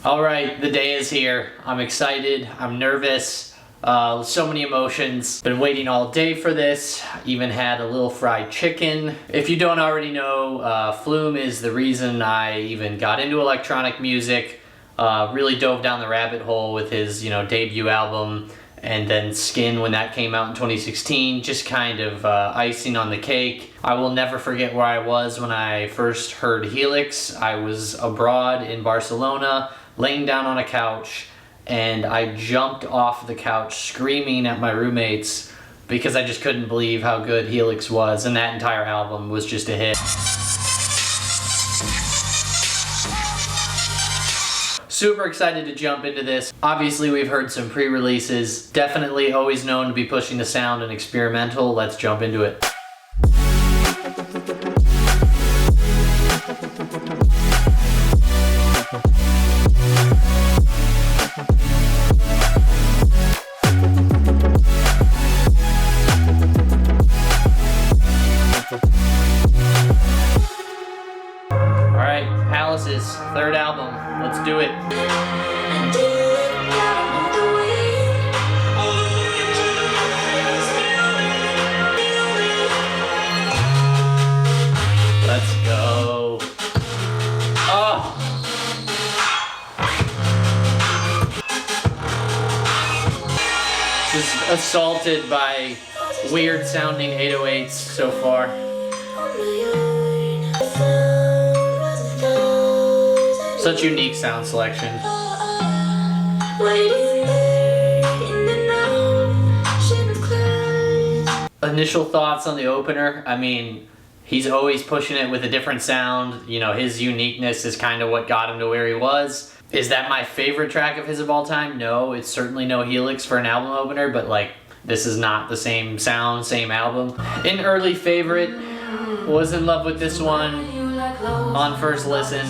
All right, the day is here. I'm excited, I'm nervous, so many emotions. Been waiting all day for this, even had a little fried chicken. If you don't already know, Flume is the reason I even got into electronic music, really dove down the rabbit hole with his, debut album, and then Skin when that came out in 2016, just kind of icing on the cake. I will never forget where I was when I first heard Helix. I was abroad in Barcelona, laying down on a couch, and I jumped off the couch screaming at my roommates because I just couldn't believe how good Helix was, and that entire album was just a hit. Super excited to jump into this. Obviously we've heard some pre-releases, definitely always known to be pushing the sound and experimental. Let's jump into it. Alright, Palace's third album. Let's do it. Let's go. Oh! Just assaulted by weird sounding 808s so far. Such unique sound selection. Initial thoughts on the opener. I mean, he's always pushing it with a different sound. His uniqueness is kind of what got him to where he was. Is that my favorite track of his of all time? No, it's certainly no Helix for an album opener, but this is not the same sound, same album. An early favorite, was in love with this one on first listen.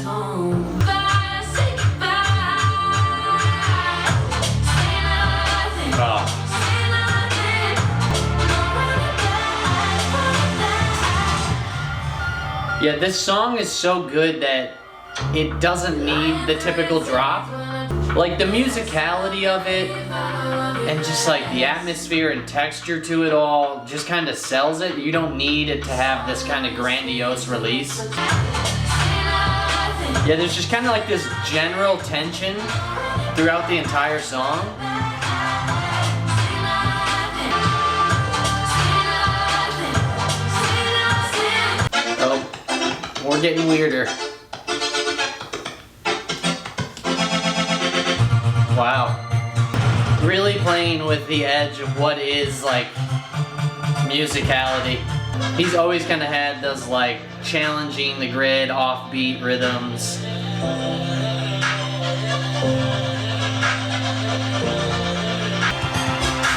Oh. Yeah, this song is so good that it doesn't need the typical drop. Like the musicality of it and just like the atmosphere and texture to it all just kind of sells it. You don't need it to have this kind of grandiose release. Yeah, there's just kind of like this general tension throughout the entire song. Oh, we're getting weirder. Wow. Really playing with the edge of what is musicality. He's always kind of had those challenging the grid, offbeat rhythms.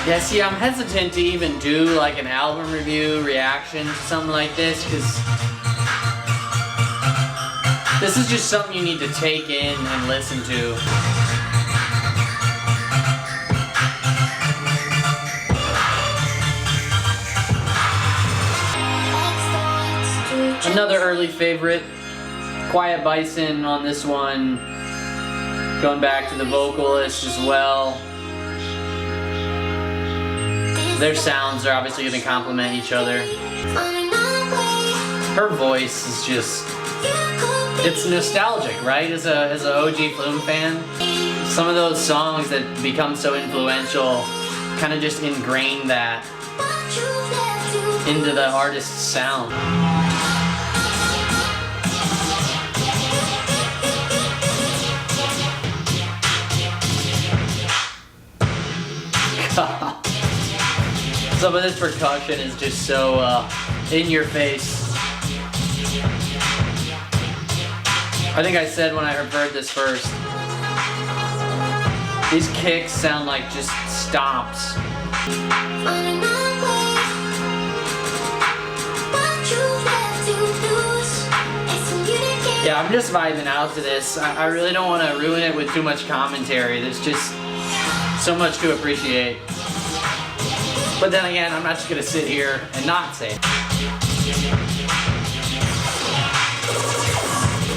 Yeah, see, I'm hesitant to even do an album review reaction to something like this because this is just something you need to take in and listen to. Another early favorite, Quiet Bison on this one, going back to the vocalist as well. Their sounds are obviously going to complement each other. Her voice is just, it's nostalgic, right? As a OG Flume fan, some of those songs that become so influential kind of just ingrain that into the artist's sound. Some of this percussion is just so in your face. I think I said when I heard this first, these kicks sound like just stomps. Yeah, I'm just vibing out to this. I really don't want to ruin it with too much commentary. There's just so much to appreciate. But then again, I'm not just going to sit here and not say it.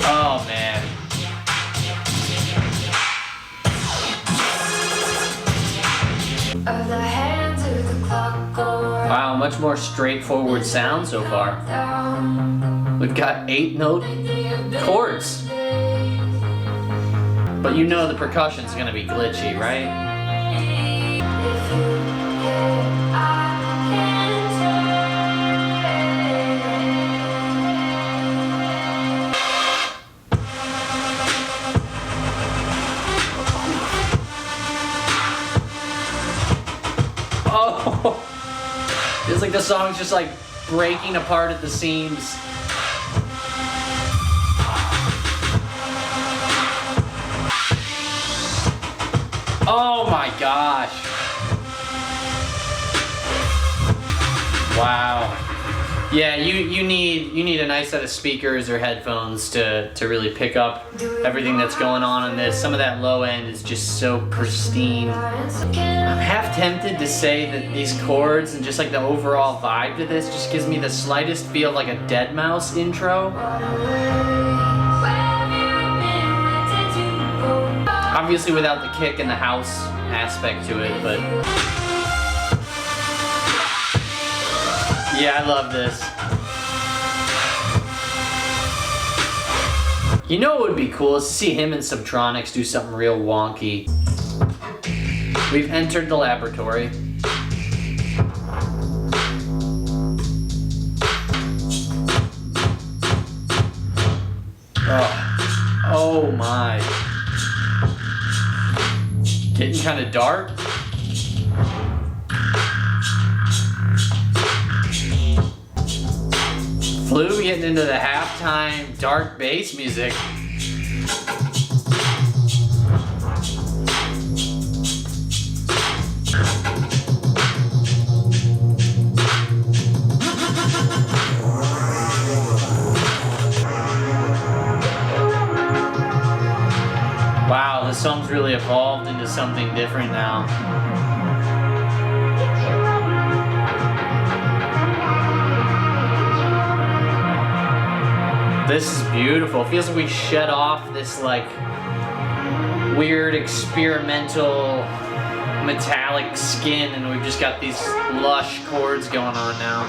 Oh, man. much more straightforward sound so far. We've got 8-note chords. But you know the percussion's gonna be glitchy, right? Oh! It's like the song's just like breaking apart at the seams. Oh my gosh. Wow. Yeah, you need a nice set of speakers or headphones to really pick up everything that's going on in this. Some of that low end is just so pristine. I'm half tempted to say that these chords and just like the overall vibe to this just gives me the slightest feel of like a Deadmau5 intro. Obviously without the kick and the house aspect to it, but yeah, I love this. You know what would be cool is to see him and Subtronics do something real wonky. We've entered the laboratory. Oh my. Getting kind of dark. Flume getting into the halftime dark bass music. Wow, the song's really evolved into something different now. This is beautiful. It feels like we shed off this like weird experimental metallic skin and we've just got these lush chords going on now.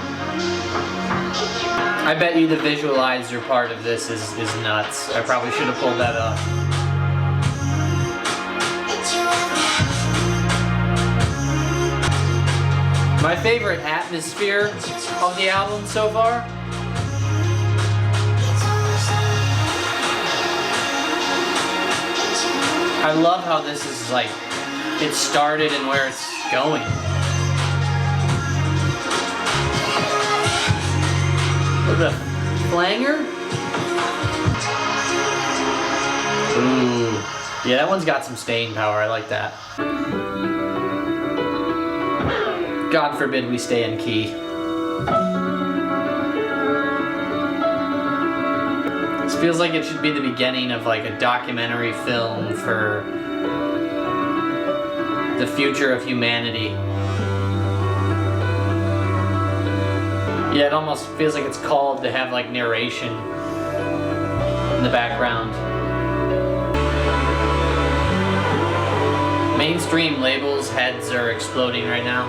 I bet you the visualizer part of this is nuts. I probably should have pulled that up. My favorite atmosphere of the album so far. I love how this is like, it started and where it's going. Look at the flanger. Ooh. Yeah, that one's got some staying power. I like that. God forbid we stay in key. This feels like it should be the beginning of like a documentary film for the future of humanity. Yeah, it almost feels like it's called to have like narration in the background. Mainstream labels' heads are exploding right now.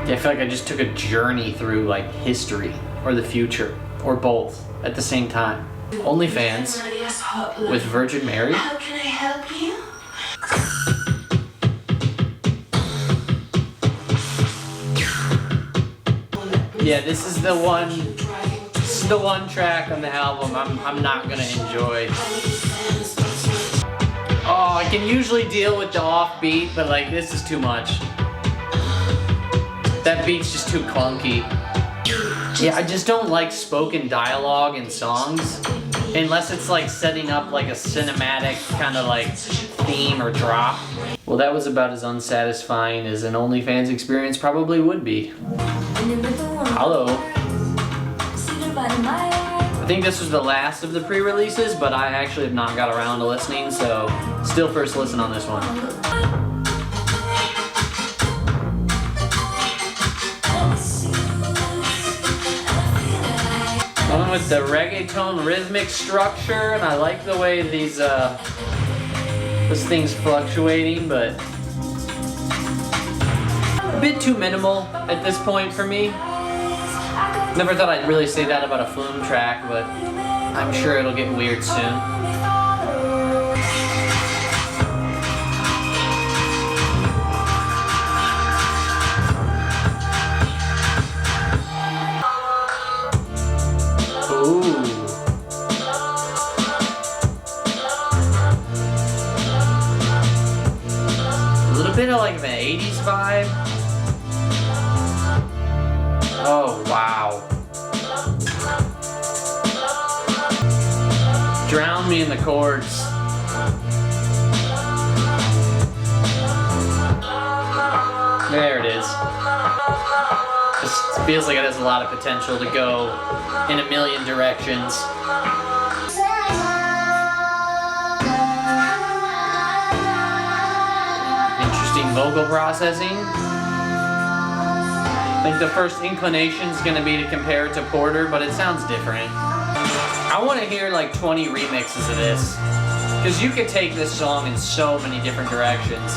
I feel like I just took a journey through like history or the future or both at the same time. OnlyFans with Virgin Mary. How can I help you? Yeah, this is the one track on the album I'm not gonna enjoy. Oh, I can usually deal with the offbeat, but like this is too much. That beat's just too clunky. Yeah, I just don't like spoken dialogue in songs unless it's like setting up like a cinematic kind of like theme or drop. Well, that was about as unsatisfying as an OnlyFans experience probably would be. Hello. I think this was the last of the pre-releases, but I actually have not got around to listening, so still first listen on this one. Going with the reggaeton rhythmic structure, and I like the way these this thing's fluctuating, but a bit too minimal at this point for me. Never thought I'd really say that about a Flume track, but I'm sure it'll get weird soon. Ooh. A little bit of like the 80s vibe. Oh, wow. Drown me in the chords. There it is. Just feels like it has a lot of potential to go in a million directions. Interesting vocal processing. I think the first inclination is going to be to compare it to Porter, but it sounds different. I want to hear like 20 remixes of this, because you could take this song in so many different directions.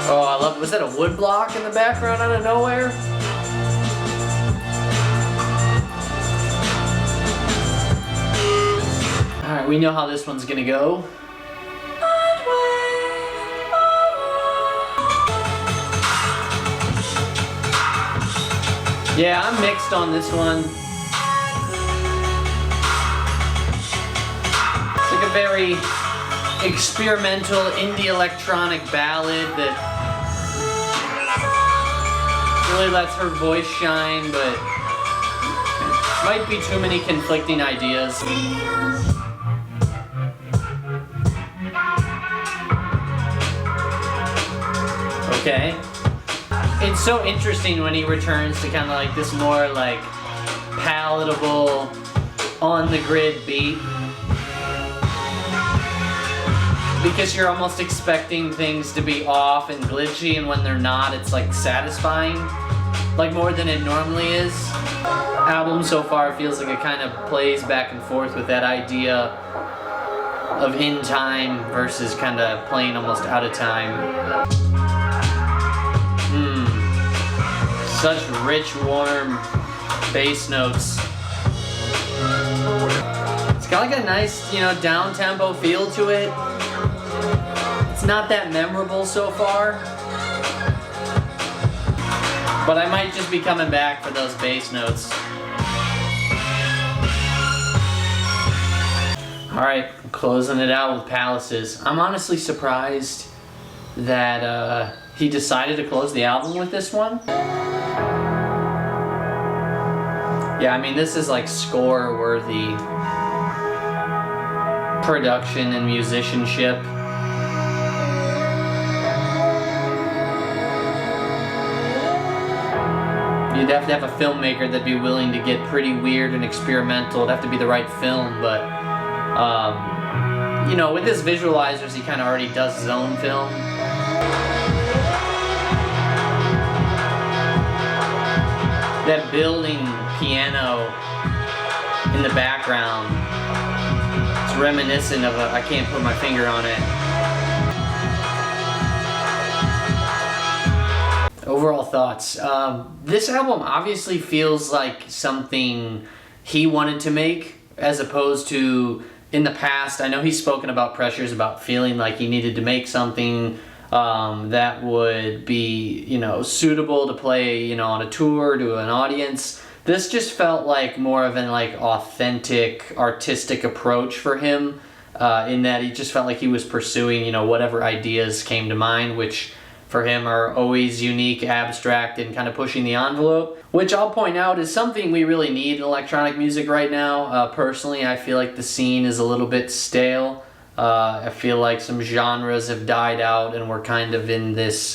Oh, I love it. Was that a wood block in the background out of nowhere? Alright, we know how this one's gonna go. Yeah, I'm mixed on this one. It's like a very experimental indie electronic ballad that really lets her voice shine, but might be too many conflicting ideas. Okay. It's so interesting when he returns to kind of like this more like palatable, on the grid beat. Because you're almost expecting things to be off and glitchy, and when they're not, it's like satisfying, like more than it normally is. Album so far feels like it kind of plays back and forth with that idea of in time versus kind of playing almost out of time. Such rich, warm bass notes. It's got like a nice, down-tempo feel to it. It's not that memorable so far, but I might just be coming back for those bass notes. Alright, closing it out with Palaces. I'm honestly surprised that he decided to close the album with this one. Yeah, I mean, this is like score-worthy production and musicianship. You'd have to have a filmmaker that'd be willing to get pretty weird and experimental. It'd have to be the right film, but with his visualizers, he kind of already does his own film. That building piano in the background, it's reminiscent of I can't put my finger on it. Overall thoughts. This album obviously feels like something he wanted to make, as opposed to in the past. I know he's spoken about pressures about feeling like he needed to make something that would be, suitable to play, on a tour to an audience. This just felt like more of an authentic, artistic approach for him, in that he just felt like he was pursuing, whatever ideas came to mind, which for him are always unique, abstract, and kind of pushing the envelope, which I'll point out is something we really need in electronic music right now. Personally, I feel like the scene is a little bit stale. I feel like some genres have died out and we're kind of in this,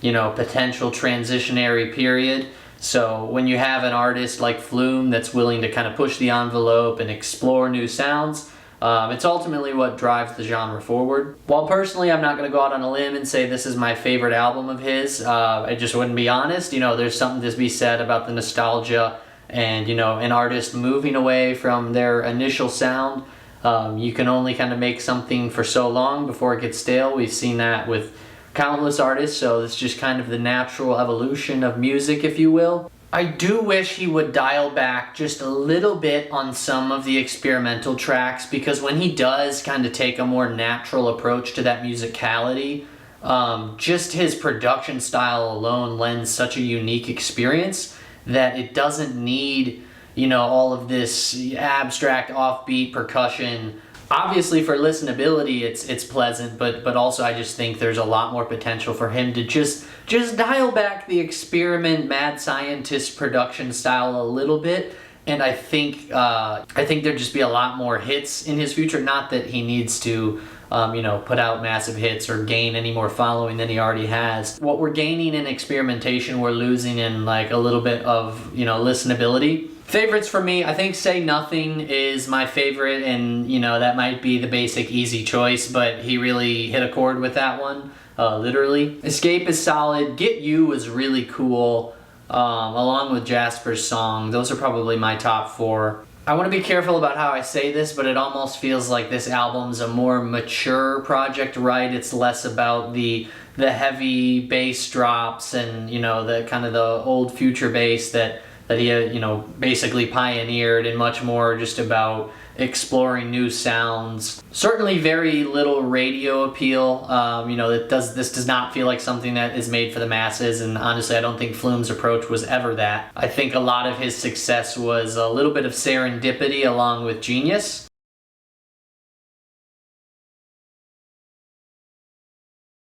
potential transitionary period. So when you have an artist like Flume that's willing to kind of push the envelope and explore new sounds, it's ultimately what drives the genre forward. While personally I'm not going to go out on a limb and say this is my favorite album of his, I just wouldn't be honest. There's something to be said about the nostalgia and, an artist moving away from their initial sound. You can only kind of make something for so long before it gets stale. We've seen that with countless artists, so it's just kind of the natural evolution of music, if you will. I do wish he would dial back just a little bit on some of the experimental tracks, because when he does kind of take a more natural approach to that musicality, just his production style alone lends such a unique experience that it doesn't need, you know, all of this abstract offbeat percussion. Obviously for listenability it's pleasant, but also I just think there's a lot more potential for him to just dial back the experiment mad scientist production style a little bit, and I think there'd just be a lot more hits in his future. Not that he needs to put out massive hits or gain any more following than he already has. What we're gaining in experimentation, we're losing in like a little bit of, you know, listenability. Favorites for me, I think Say Nothing is my favorite, and you know, that might be the basic easy choice, but he really hit a chord with that one, literally. Escape is solid. Get You was really cool, along with Jasper's song. Those are probably my top 4. I want to be careful about how I say this, but it almost feels like this album's a more mature project, right? It's less about the heavy bass drops and, you know, the kind of the old future bass that he, you know, basically pioneered, and much more just about exploring new sounds. Certainly very little radio appeal. You know, this does not feel like something that is made for the masses, and honestly I don't think Flume's approach was ever that. I think a lot of his success was a little bit of serendipity along with genius.